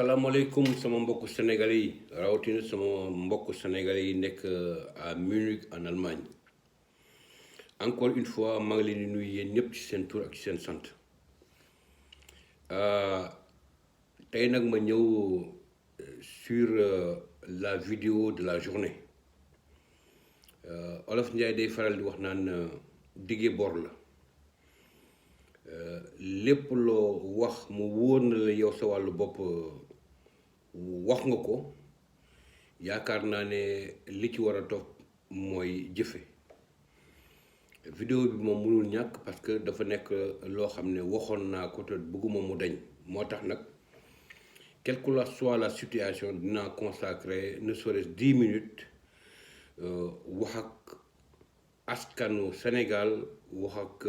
asalaamaaleykum sama mbokku sénégalais yi rawatina sama mbokku sénégalais yi nekk à Munich en Allemagne encore une fois maa ngi leen di nuyu yéen ñëpp ci seen tur ak ci seen sant tey nag ma ñëw sur la vidéo de la journée Olof Njaay day faral di wax naan dige bor la lépp loo wax mu wóor na la yow sa wàllu bopp wax nga ko yaakaar naa ne li ci war a topp mooy jëfe vidéo bi moom mënul ñàkk parce que dafa nekk loo xam ne waxoon naa ko te bëgguma mu dañ moo tax nag quelle que soit la situation dinaa consacrer ne serait-ce 10 minutes wax ak askanu Sénégal wax ak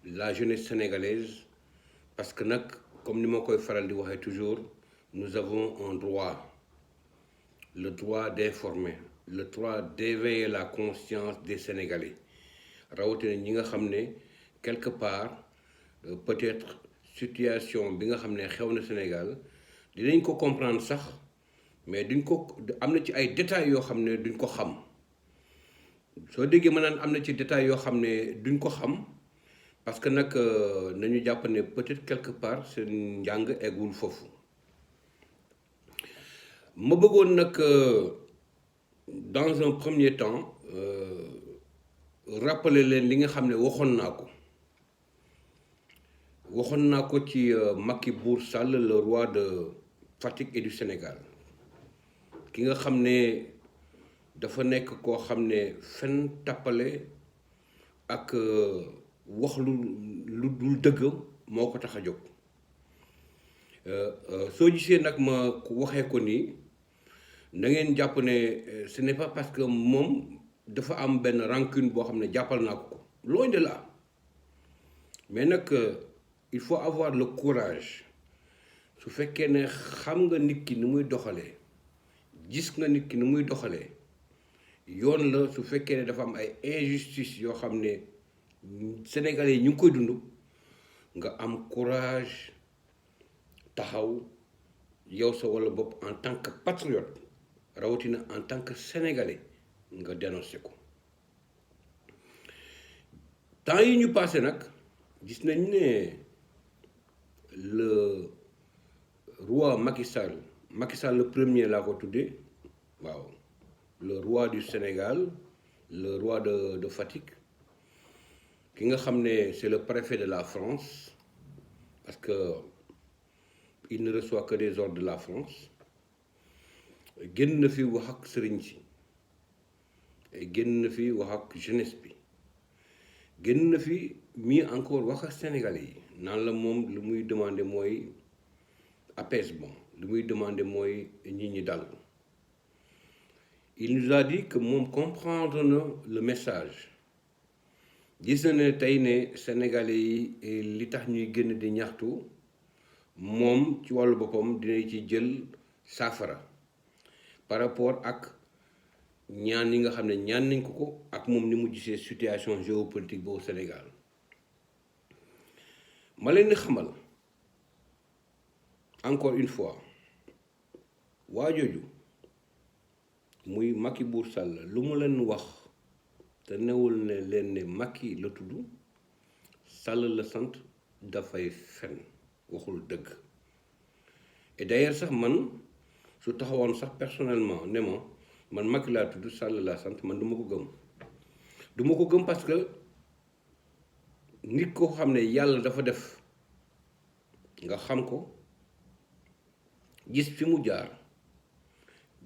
la jeunesse sénégalaise parce que nag comme ni ma koy faral di waxee toujours nous avons un droit, le droit d'informer, le droit d'éveiller la conscience des Sénégalais rawatina ñi nga xam ne quelque part peut-être situation bi nga xam ne xew na Sénégal dinañ ko comprendre sax mais duñ ko am na ci ay détails yoo xam ne duñ ko xam soo déggee ma naan am na ci détails yoo xam ne duñ ko xam parce que nag nañu jàpp ne peut-être quelque part seen njàng eggul foofu ma bëggoon nag dans un premier temps rappeler leen li nga xam ne waxoon naa ko ci Macky Bour Sall le roi de Fatick et du Sénégal ki nga xam ne dafa nekk koo xam ne fen tappale ak wax lu dul dëgg moo ko tax a jóg soo gisee nag ma waxee ko nii na ngeen jàpp ne ce n'est pas parce que moom dafa am benn rancune boo xam ne jàppal naa ko loin de là mais nag il faut avoir le courage su fekkee ne xam nga nit ki ni muy doxalee gis nga nit ki ni muy doxalee yoon la su fekkee ne dafa am ay injustice yoo xam ne Sénégalais yi ñu ngi koy dund nga am courage taxaw yow sa walla bopp en tant que patriote rawatina en tant que sénégalais nga dénoncé ko temps yi ñu passé nag gis nañ ne le roi Macky Sall le premier laa ko tuddee waaw le roi du Sénégal le roi de Fatick ki nga xam ne c'est le préfet de la France parce que il ne reçoit que des ordres de la France génn na fi wax ak sëriñ si génn na fi wax ak jeunesse bi génn na fi mieux encore wax ak sénégalais yi naan la moom lu muy demander mooy apaisement lu muy demander mooy nit ñi dal il nous a dit que moom comprendre na le message gis na ne tey ne sénégalais yi li tax ñuy génn di ñaxtu moom ci wàllu boppam dina ci jël saafara par rapport ak ñaan yi nga xam ne ñaan nañ ko ak moom ni mu gisee situation géopolitique boobu Sénégal ma leen di xamal encore une fois waa jooju muy Macky Bour Sall lu mu leen wax te newul ne leen ne Macky la tudd Sall la sant dafay fen waxul dëgg et d'ailleurs sax man su taxawoon sax personnellement ne ma man Macky laa tudd Sall laa sant man du ma ko gëm parce que nit koo xam ne yàlla dafa def nga xam ko gis fi mu jaar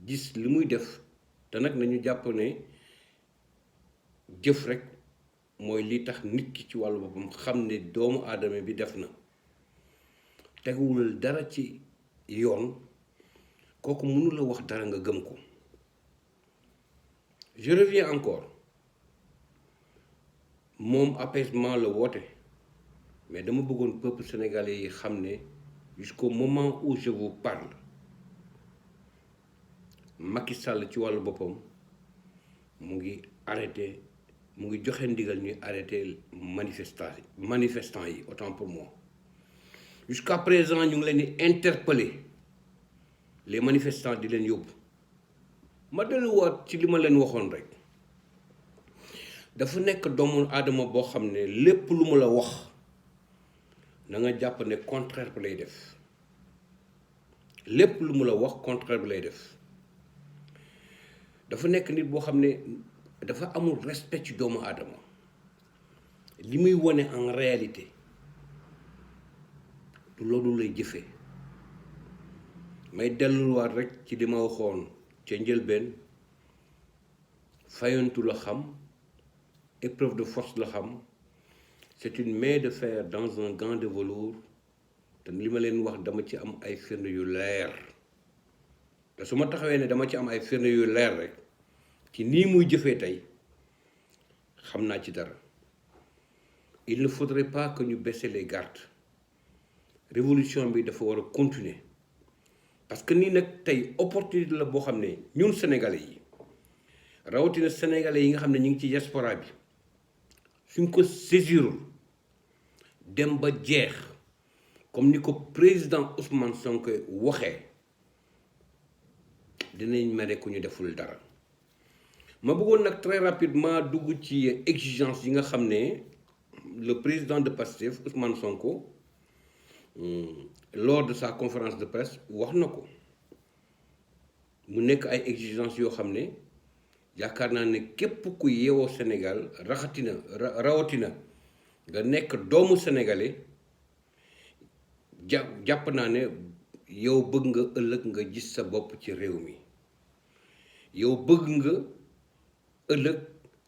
gis li muy def te nag nañu jàpp ne jëf rek mooy li tax nit ki ci wàllu boppam xam ne doomu aadama bi def na teguwul dara ci yoon kooku mënu la wax dara nga gëm ko je reviens encore moom apaisement la woote mais dama bëggoon peuple sénégalais yi xam ne jusqu'au moment où je vous parle Macky Sall ci wàllu boppam mu ngi arrêté mu ngi joxe ndigal ñuy arrêté manifestants yi autant pour moi jusqu'à présent ñu ngi leen di interpeller les manifestants di leen yóbbu. ma delluwaat ci li ma leen waxoon rek dafa nekk doomu aadama boo xam ne lépp lu mu la wax na nga jàpp ne contraire bi lay def lépp lu mu la wax contraire bi lay def dafa nekk nit boo xam ne dafa amul respect ci doomu aadama li muy wone en réalité du loolu lay jëfee may delluwaat rek ci li ma waxoon ca njëlbeen fayantu la xam épreuve de force la xam c'est une main de fer dans un gant de velours te li ma leen wax dama ci am ay firnde yu leer te su ma taxawee ne dama ci am ay firnde yu leer rek ci nii muy jëfee tey xam naa ci dara. Il ne faudrait pas que ñu baisser les gardes révolution bi dafa war a continuer parce que nii nag tey opportunité la boo xam ne ñun sénégalais yi rawatina sénégalais yi nga xam ne ñu ngi ci diaspora bi suñ ko saisirul dem ba jeex comme ni ko président Ousmane Sonko waxee dinañ mere ku ñu deful dara. ma bëggoon nag très rapidement dugg ci exigence yi nga xam ne le président de Pastef Ousmane Sonko lors de sa conférence de presse wax na ko mu nekk ay exigences yoo xam ne yaakaar naa ne képp ku yeewoo Sénégal rawatina nga nekk doomu sénégalais jàpp naa ne yow bëgg nga ëllëg nga gis sa bopp ci réew mi yow bëgg nga ëllëg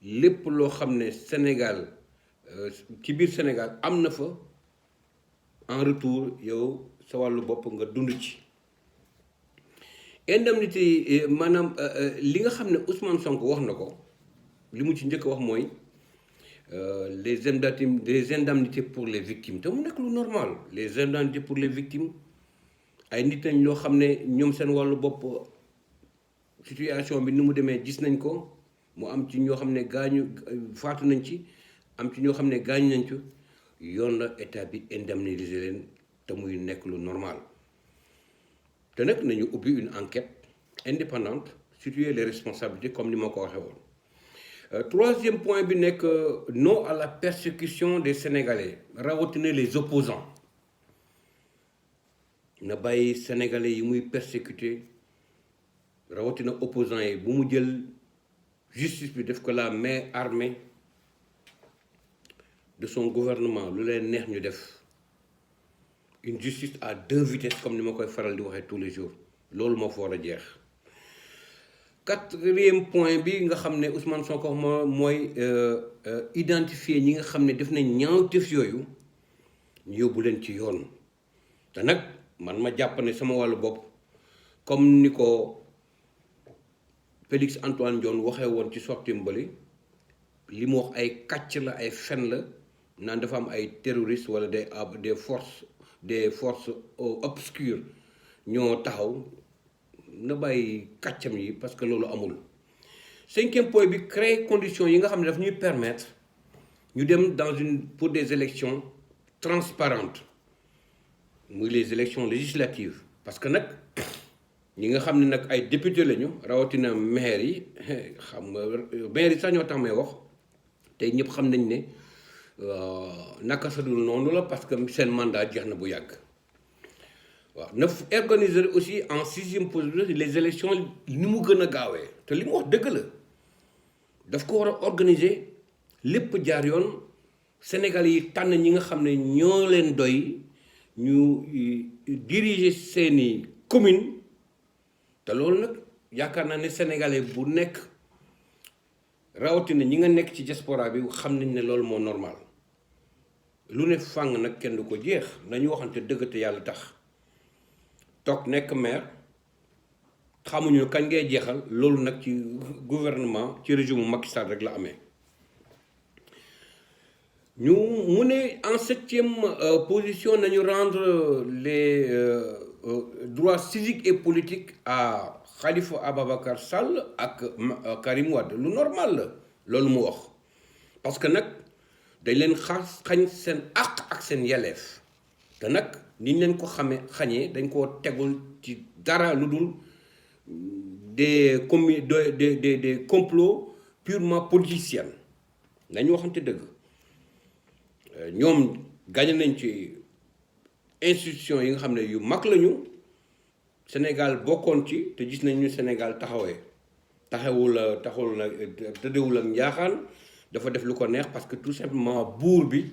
lépp loo xam ne Sénégal ci biir Sénégal am na fa en retour yow sa wàllu bopp nga dund ci indemnité maanaam li nga xam ne Ousmane Sonko wax na ko li mu ci njëkk wax mooy les indemnités pour les victimes te mu nekk lu normal les indemnités pour les victimes ay nit nañ loo xam ne ñoom seen wàllu bopp situation bi ni mu demee gis nañ ko mu am ci ñoo xam ne faatu nañ ci am ci ñoo xam ne gaañu nañ ci yoon la état bi indemniser leen te muy nekk lu normal te nag nañu ubbi une enquête indépendante situer les responsabilités comme ni ma ko waxee woon. Troisième point bi nekk non à la persécution des Sénégalais rawatina les opposants na bàyyi Sénégalais yi muy persécuter rawatina opposants yi bu mu jël justice bi def ko la main armée de son gouvernement lu leen neex ñu def une justice à deux vitesses comme ni ma koy faral di waxee tous les jours loolu moo fa war a jeex. Quatrième point bi nga xam ne Ousmane Sonko mooy identifier ñi nga xam ne def nañ ñaawteef yooyu ñu yóbbu leen ci yoon te nag man ma jàpp ne sama wàllu bopp comme ni ko Félix Antoine Diome waxee woon ci sortie mbali li mu wax ay kàcc la ay fen la naan dafa am ay terroristes wala des forces obscures ñoo taxaw na bàyyi kàccam yi parce que loolu amul. Cinquième point bi créer conditions yi nga xam ne daf ñuy permettre ñu dem pour des élections transparentes muy les élections législatives parce que nag ñi nga xam ne nag ay député lañu rawatina maire yi xam nga maire yi sax ñoo tax may wax tey ñëpp xam nañ ne naka sa dul noonu la parce que seen mandat jeex na bu yàgg. waaw na organiser aussi en sixième position les élections ni mu gën a gaawee te li mu wax dëgg la daf ko war a organiser lépp jaar yoon Sénégal yi tànn ñi nga xam ne ñoo leen doy ñu diriger seeni commune te loolu nag yaakaar naa ne sénégalais bu nekk rawatina ñi nga nekk ci diaspora bi xam nañ ne loolu moo normal lu ne fàng nag kenn du ko jeex nañu waxante dëgg te yàlla tax. toog nekk maire xamuñu kañ ngay jeexal loolu nag ci gouvernement ci régime Macky Sall rek la amee ñu mu ne en septième position nañu rendre les droits civiques et politiques à Khalifa Ababacar Sall ak Karim Wade lu normal la loolu mu wax parce que nag dañ leen xañ seen àq ak seen yelleef te nag ni ñu leen ko xañee dañ koo tegul ci dara lu dul des complots purement politiciens nañu waxante dëgg ñoom gagné nañ ci institution yi nga xam ne yu mag lañu Sénégal bokkoon ci te gis nañ ñu Sénégal taxawul tëddewul ak njaaxaan dafa def lu ko neex parce que tout simplement buur bi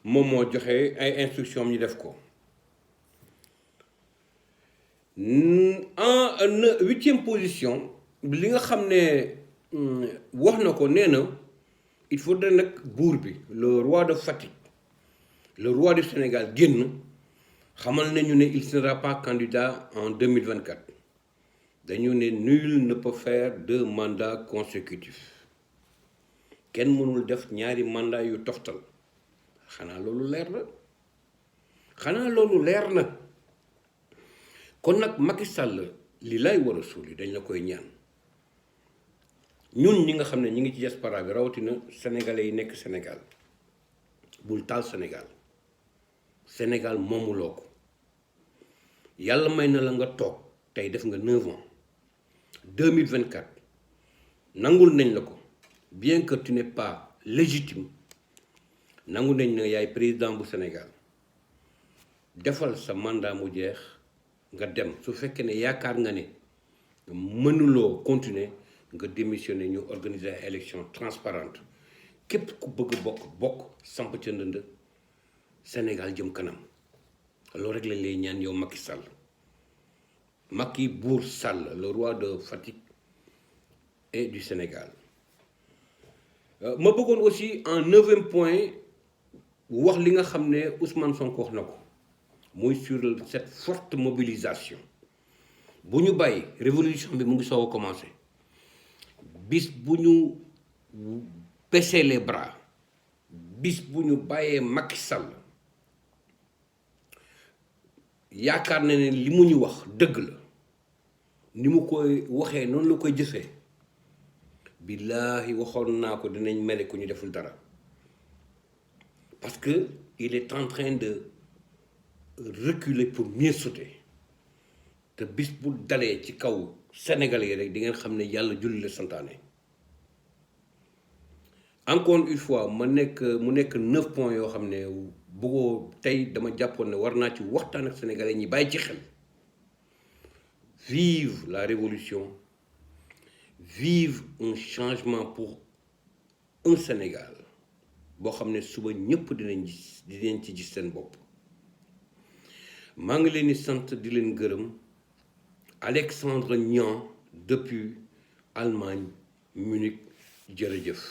moom moo joxe ay instructions ñu def ko. En 8e position li nga xam ne wax na ko nee na il faudrait nag buur bi le roi de Fatick le roi du Sénégal génn xamal nañu ne il ne sera pas candidat en 2024 dañu ne nul ne peut faire 2 mandats consécutifs kenn mënul def ñaari mandat yu toftal xanaa loolu leer na kon nag Macky Sall li lay war a suuli dañ la koy ñaan ñun ñi nga xam ne ñi ngi ci diaspora bi rawatina sénégalais yi nekk Sénégal bul taal Sénégal moomuloo ko yàlla may na la nga toog tey def nga 9 ans 2024 nangul nañ la ko bien que tu n'es pas légitime nangu nañ ne yaay président bu Sénégal defal sa mandat mu jeex nga dem su fekkee ne yaakaar nga ne mënuloo continuer nga démissionner ñu organiser ay élection transparente képp ku bëgg bokk samp ca ndënd Sénégal jëm kanam loolu rek lañ lay ñaan yow Macky Sall Macky Bour Sall le roi de Fatick et du Sénégal ma bëggoon aussi en 9e point wax li nga xam ne Ousmane Sonko wax na ko muy sur cette forte mobilisation bu ñu bàyyi révolution bi mu ngi soog a commencé bis bu ñu baisser les bras bis bu ñu bàyyee Macky Sall yaakaar na ne li mu ñu wax dëgg la ni mu koy waxee noonu la koy jëfee billaahi waxoon naa ko dinañ mele ku ñu deful dara parce que il est en train de reculer pour mieux sauter te bis bu dalee ci kaw Sénégalais yi rek di ngeen xam ne yàlla julli la santaane. Encore une fois mu nekk 9 points yoo xam ne bëggoo tey dama jàppoon ne war naa ci waxtaan ak Sénégalais ñi bàyyi ci xel. Vive la révolution, vive un changement pour un Sénégal boo xam ne suba ñëpp dinañ ci gis seen bopp. maa ngi leen di sant di leen gërëm Alexandre Niang depuis Allemagne Munich jërëjëf.